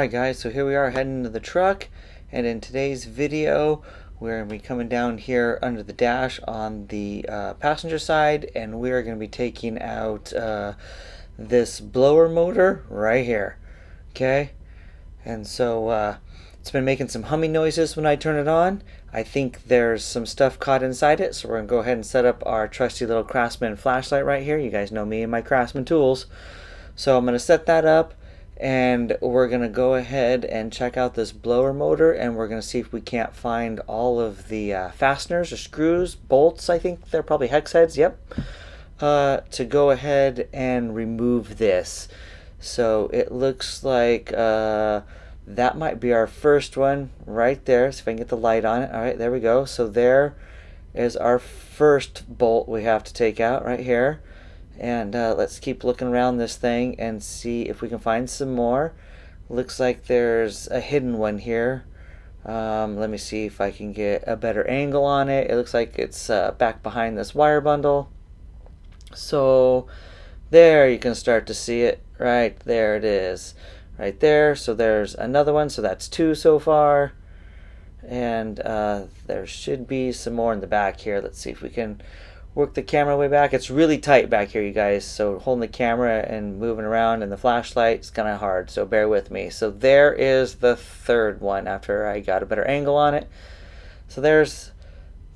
Alright guys, so here we are heading to the truck, and in today's video we're going to be coming down here under the dash on the passenger side, and we're going to be taking out this blower motor right here. Okay, and so it's been making some humming noises when I turn it on. I think there's some stuff caught inside it, so we're going to go ahead and set up our trusty little Craftsman flashlight right here. You guys know me and my Craftsman tools. So I'm going to set that up, and we're going to go ahead and check out this blower motor, and we're going to see if we can't find all of the fasteners or screws, bolts, I think they're probably hex heads, yep, to go ahead and remove this. So it looks like that might be our first one right there. So if I can get the light on it. Alright, there we go. So there is our first bolt we have to take out right here. And let's keep looking around this thing and see if we can find some more. Looks like there's a hidden one here. Let me see if I can get a better angle on it. It looks like it's back behind this wire bundle. So there, you can start to see it. Right there it is. Right there. So there's another one. So that's two so far. And there should be some more in the back here. Let's see if we can work the camera way back. It's really tight back here, you guys, so holding the camera and moving around and the flashlight is kind of hard, so bear with me. So there is the third one after I got a better angle on it. So there's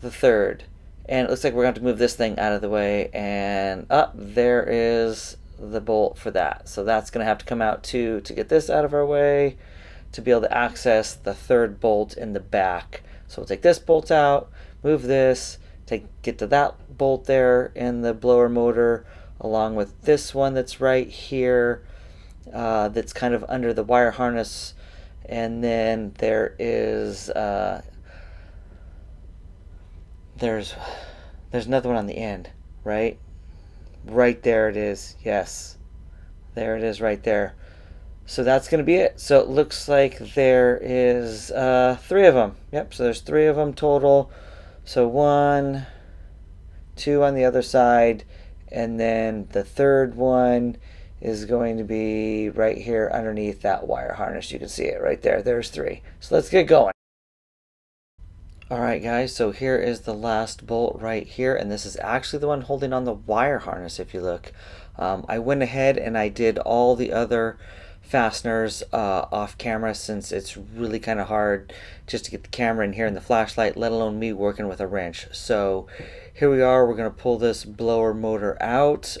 the third, and it looks like we're going to have to move this thing out of the way, and up there is the bolt for that. So that's going to have to come out too to get this out of our way to be able to access the third bolt in the back. So we'll take this bolt out, move this, get to that bolt there in the blower motor, along with this one that's right here, that's kind of under the wire harness, and then there is there's another one on the end, right there it is. Yes, there it is right there. So that's going to be it. So it looks like there is three of them. Yep, so there's three of them total. So 1, 2 on the other side, and then the third one is going to be right here underneath that wire harness. You can see it right there. There's 3. So let's get going. Alright guys, so here is the last bolt right here, and this is actually the one holding on the wire harness if you look. I went ahead and I did all the other fasteners off camera, since it's really kind of hard just to get the camera in here and the flashlight, let alone me working with a wrench. So here we are. We're going to pull this blower motor out.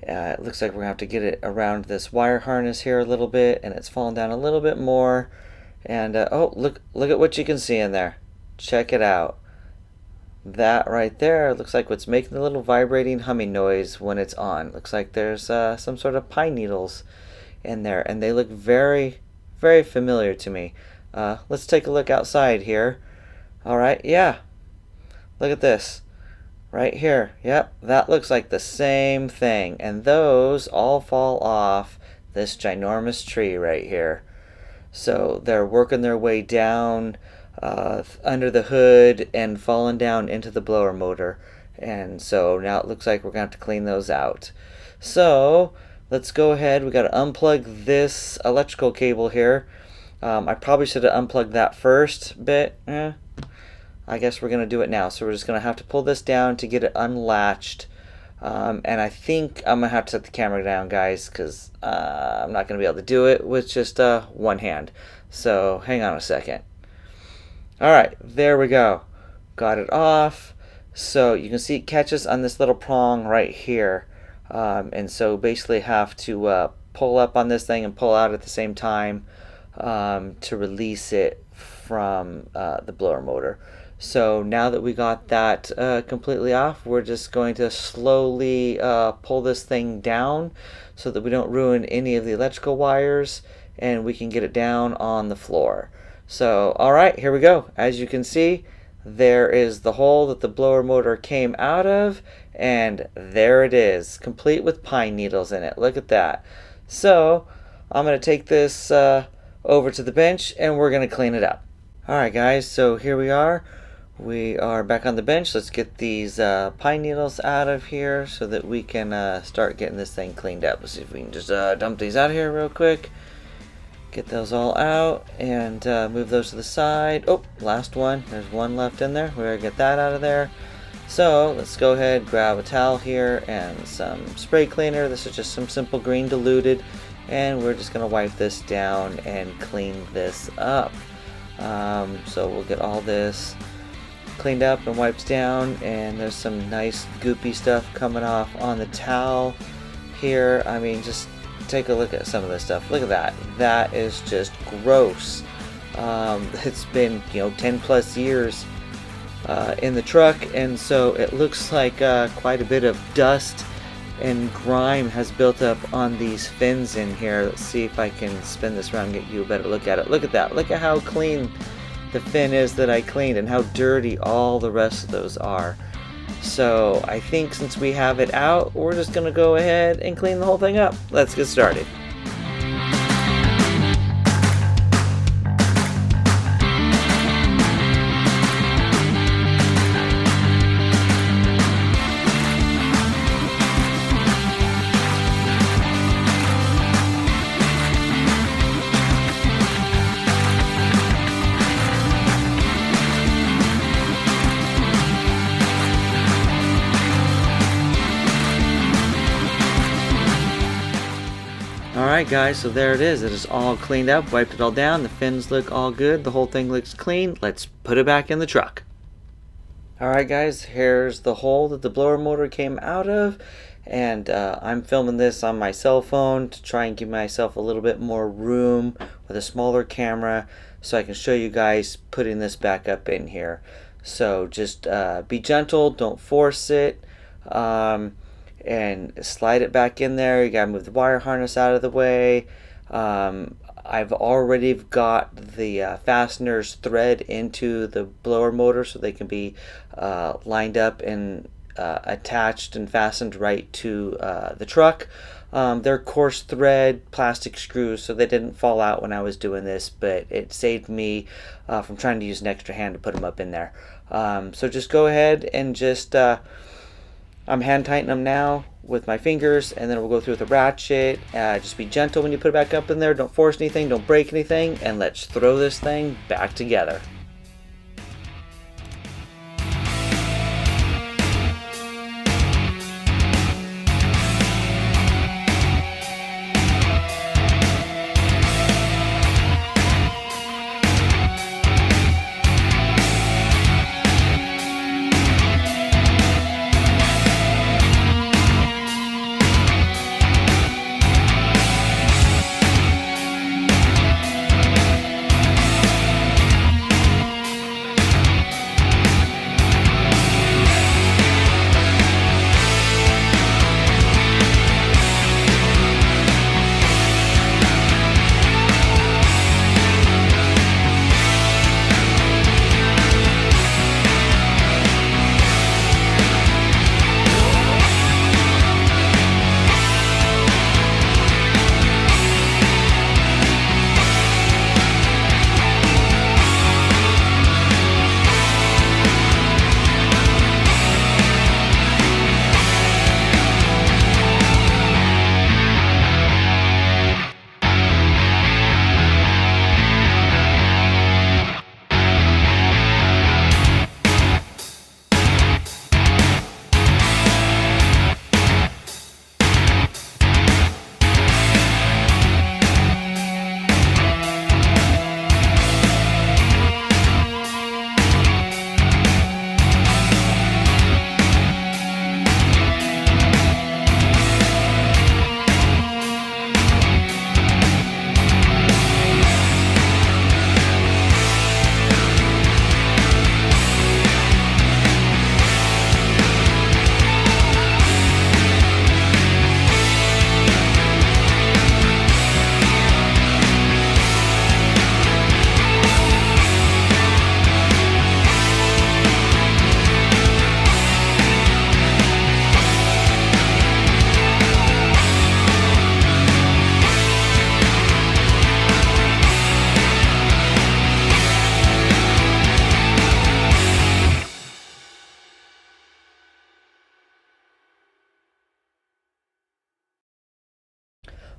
It looks like we're going to have to get it around this wire harness here a little bit, and it's falling down a little bit more. And oh, look at what you can see in there. Check it out. That right there looks like what's making the little vibrating humming noise when it's on. Looks like there's some sort of pine needles in there, and they look very, very familiar to me. Let's take a look outside here. Alright, yeah. Look at this. Right here. Yep, that looks like the same thing. And those all fall off this ginormous tree right here. So they're working their way down under the hood and falling down into the blower motor, and so now it looks like we're gonna have to clean those out. So let's go ahead. We got to unplug this electrical cable here. I probably should have unplugged that first bit. I guess we're gonna do it now. So we're just gonna have to pull this down to get it unlatched, and I think I'm gonna have to set the camera down, guys, because I'm not gonna be able to do it with just one hand. So hang on a second. Alright, there we go. Got it off. So you can see it catches on this little prong right here. And so basically have to pull up on this thing and pull out at the same time to release it from the blower motor. So now that we got that completely off, we're just going to slowly pull this thing down so that we don't ruin any of the electrical wires, and we can get it down on the floor. So, alright, here we go. As you can see, there is the hole that the blower motor came out of, and there it is, complete with pine needles in it. Look at that. So, I'm going to take this over to the bench, and we're going to clean it up. Alright guys, so here we are. We are back on the bench. Let's get these pine needles out of here so that we can start getting this thing cleaned up. Let's see if we can just dump these out of here real quick. Get those all out and move those to the side. Oh, last one. There's one left in there. We're going to get that out of there. So let's go ahead, grab a towel here and some spray cleaner. This is just some simple green diluted, and we're just going to wipe this down and clean this up. So we'll get all this cleaned up and wiped down, and there's some nice goopy stuff coming off on the towel here. I mean, just take a look at some of this stuff. Look at that. That is just gross. It's been 10 plus years in the truck, and so it looks like quite a bit of dust and grime has built up on these fins in here. Let's see if I can spin this around and get you a better look at it. Look at that. Look at how clean the fin is that I cleaned and how dirty all the rest of those are. So I think since we have it out, we're just going to go ahead and clean the whole thing up. Let's get started. Alright guys, so there it is. It is all cleaned up, wiped it all down, the fins look all good, the whole thing looks clean. Let's put it back in the truck. Alright guys, here's the hole that the blower motor came out of, and I'm filming this on my cell phone to try and give myself a little bit more room with a smaller camera so I can show you guys putting this back up in here. So just be gentle, don't force it. And slide it back in there. You gotta move the wire harness out of the way. I've already got the fasteners thread into the blower motor so they can be lined up and attached and fastened right to the truck. They're coarse thread plastic screws, so they didn't fall out when I was doing this, but it saved me from trying to use an extra hand to put them up in there. So just go ahead and just I'm hand tightening them now with my fingers, and then we'll go through with a ratchet. Just be gentle when you put it back up in there. Don't force anything, don't break anything, and let's throw this thing back together.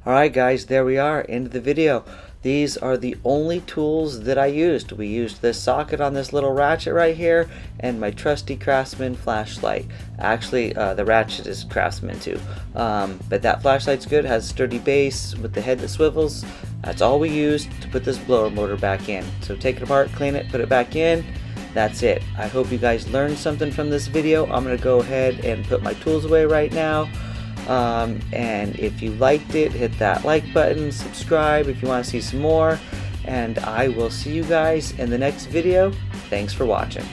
Alright guys, there we are, end of the video. these are the only tools that I used. We used this socket on this little ratchet right here and my trusty Craftsman flashlight. Actually, the ratchet is Craftsman too, but that flashlight's good. It has a sturdy base with the head that swivels. That's all we used to put this blower motor back in. So take it apart, clean it, put it back in. That's it. I hope you guys learned something from this video. I'm going to go ahead and put my tools away right now. And if you liked it, hit that like button, subscribe if you want to see some more, and I will see you guys in the next video. Thanks for watching.